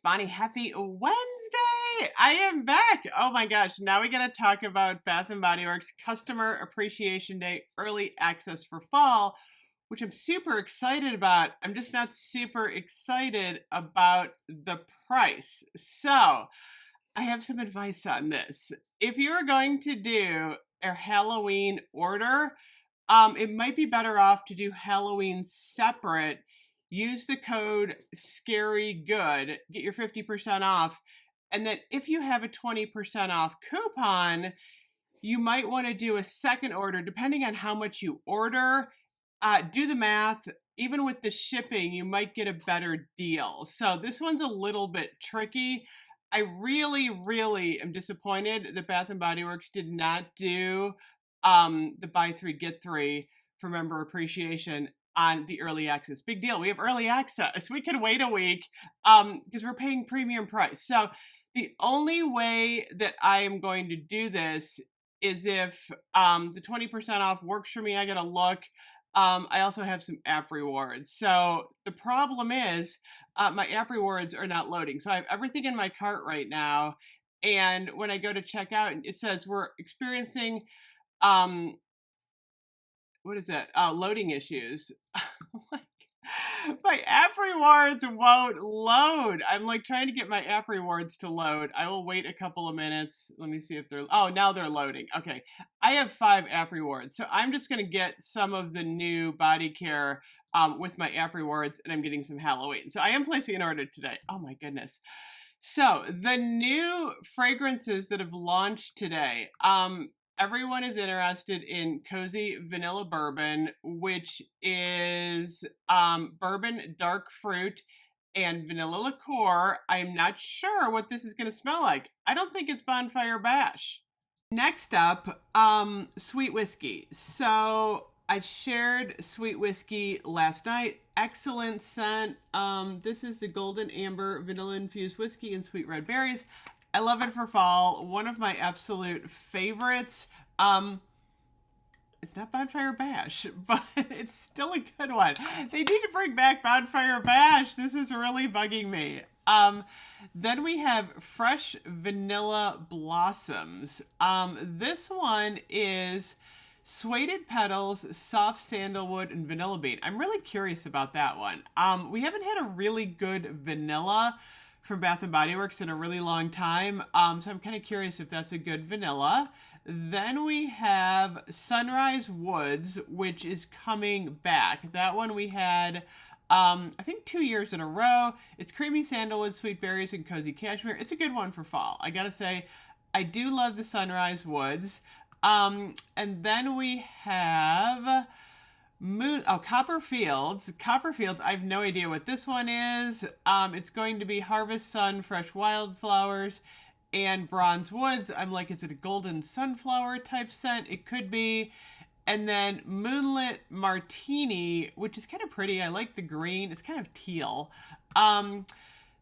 Bonnie. Happy Wednesday. I am back. Oh my gosh. Now we got to talk about Bath and Body Works Customer Appreciation Day early access for fall, which I'm super excited about. I'm just not super excited about the price. So I have some advice on this. If you're going to do a Halloween order, it might be better off to do Halloween separate. Use the code SCARYGOOD, get your 50% off. And then if you have a 20% off coupon, you might want to do a second order depending on how much you order. Do the math. Even with the shipping, you might get a better deal. So this one's a little bit tricky. I really am disappointed that Bath and Body Works did not do the buy three, get three for member appreciation on the early access. Big deal. We have early access. We can wait a week because we're paying premium price. So the only way that I am going to do this is if the 20% off works for me. I got to look. I also have some app rewards. So the problem is my app rewards are not loading. So I have everything in my cart right now. And when I go to check out, it says we're experiencing, what is that? Loading issues. Like, my app rewards won't load. I'm like trying to get my app rewards to load. I will wait a couple of minutes. Let me see if they're, oh, now they're loading. Okay. I have 5 app rewards. So I'm just going to get some of the new body care with my app rewards, and I'm getting some Halloween. So I am placing an order today. Oh my goodness. So the new fragrances that have launched today, everyone is interested in Cozy Vanilla Bourbon, which is bourbon, dark fruit, and vanilla liqueur. I'm not sure what this is going to smell like. I don't think it's Bonfire Bash. Next up, sweet whiskey. So I shared sweet whiskey last night. Excellent scent. This is the Golden Amber Vanilla Infused Whiskey and Sweet Red Berries. I love it for fall. One of my absolute favorites. It's not Bonfire Bash, but it's still a good one. They need to bring back Bonfire Bash. This is really bugging me. Then we have Fresh Vanilla Blossoms. This one is Suede Petals, Soft Sandalwood, and Vanilla Bean. I'm really curious about that one. We haven't had a really good vanilla from Bath & Body Works in a really long time. So I'm kind of curious if that's a good vanilla. Then we have Sunrise Woods, which is coming back. That one we had, I think 2 years in a row. It's creamy sandalwood, sweet berries, and cozy cashmere. It's a good one for fall. I gotta say, I do love the Sunrise Woods. And then we have Copperfields. Copperfields, I have no idea what this one is. It's going to be Harvest Sun, Fresh Wildflowers, and Bronze Woods. I'm like, is it a golden sunflower type scent? It could be. And then Moonlit Martini, which is kind of pretty. I like the green. It's kind of teal.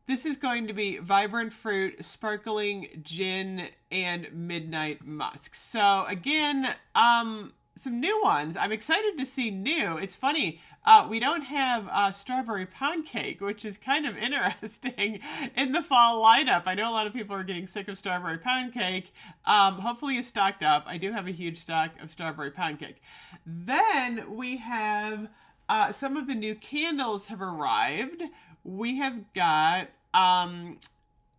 This is going to be Vibrant Fruit, Sparkling Gin, and Midnight Musk. So again, some new ones. I'm excited to see new. It's funny, we don't have Strawberry Pound Cake, which is kind of interesting in the fall lineup. I know a lot of people are getting sick of Strawberry Pound Cake. Hopefully it's stocked up. I do have a huge stock of Strawberry Pound Cake. Then we have some of the new candles have arrived. We have got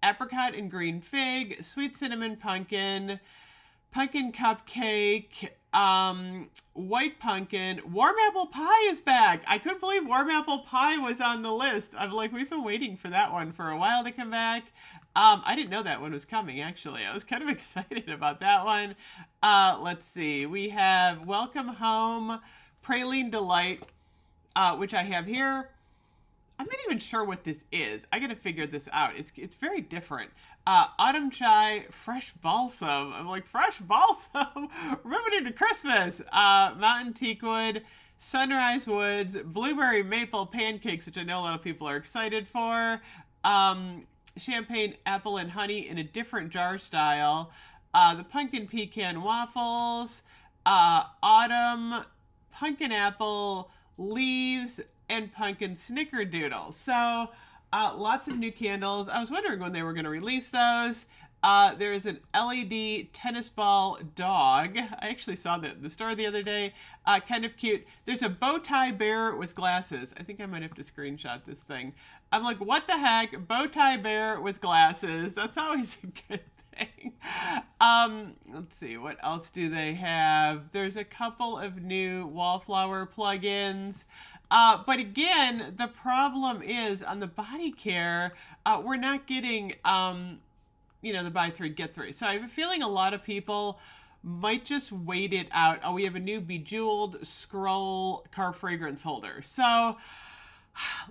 Apricot and Green Fig, Sweet Cinnamon Pumpkin, Pumpkin Cupcake, White Pumpkin. Warm Apple Pie is back. I couldn't believe Warm Apple Pie was on the list. I'm like, we've been waiting for that one for a while to come back. I didn't know that one was coming, actually. I was kind of excited about that one. Let's see. We have Welcome Home, Praline Delight, which I have here. I'm not even sure what this is. I gotta figure this out. It's very different. Autumn Chai, Fresh Balsam. I'm like, Fresh Balsam? We're moving into Christmas. Mountain Teakwood, Sunrise Woods, Blueberry Maple Pancakes, which I know a lot of people are excited for. Champagne Apple and Honey in a different jar style. The Pumpkin Pecan Waffles. Autumn, Pumpkin Apple, Leaves, and Pumpkin Snickerdoodle. So Lots of new candles. I was wondering when they were going to release those. There's an LED tennis ball dog. I actually saw that in the store the other day. Kind of cute. There's a bow tie bear with glasses. I think I might have to screenshot this thing. I'm like, what the heck? Bow tie bear with glasses. That's always a good thing. Let's see. What else do they have? There's a couple of new wallflower plugins. But again, the problem is on the body care, we're not getting, the buy three, get three. So I have a feeling a lot of people might just wait it out. Oh, we have a new Bejeweled Scroll car fragrance holder. So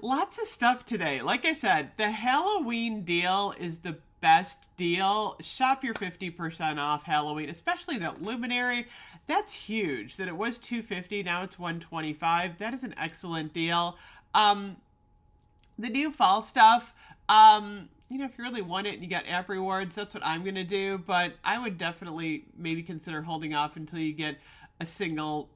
lots of stuff today. Like I said, the Halloween deal is the best deal. Shop your 50% off Halloween, especially that luminary. That's huge. That it was $250, now it's $125. That is an excellent deal. The new fall stuff, if you really want it and you got app rewards, that's what I'm going to do. But I would definitely maybe consider holding off until you get a single,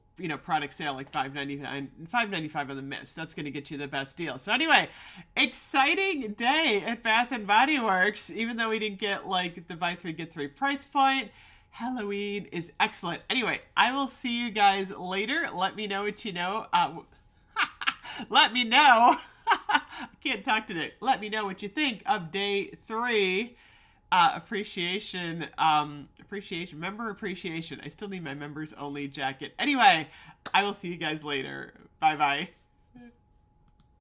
product sale like $5.95 on the mist. That's going to get you the best deal. So anyway, exciting day at Bath and Body Works. Even though we didn't get like the buy three, get three price point, Halloween is excellent. Anyway, I will see you guys later. Let me know what you know. Let me know. I can't talk today. Let me know what you think of day 3. Appreciation, member appreciation. I still need my members only jacket. Anyway, I will see you guys later. Bye bye.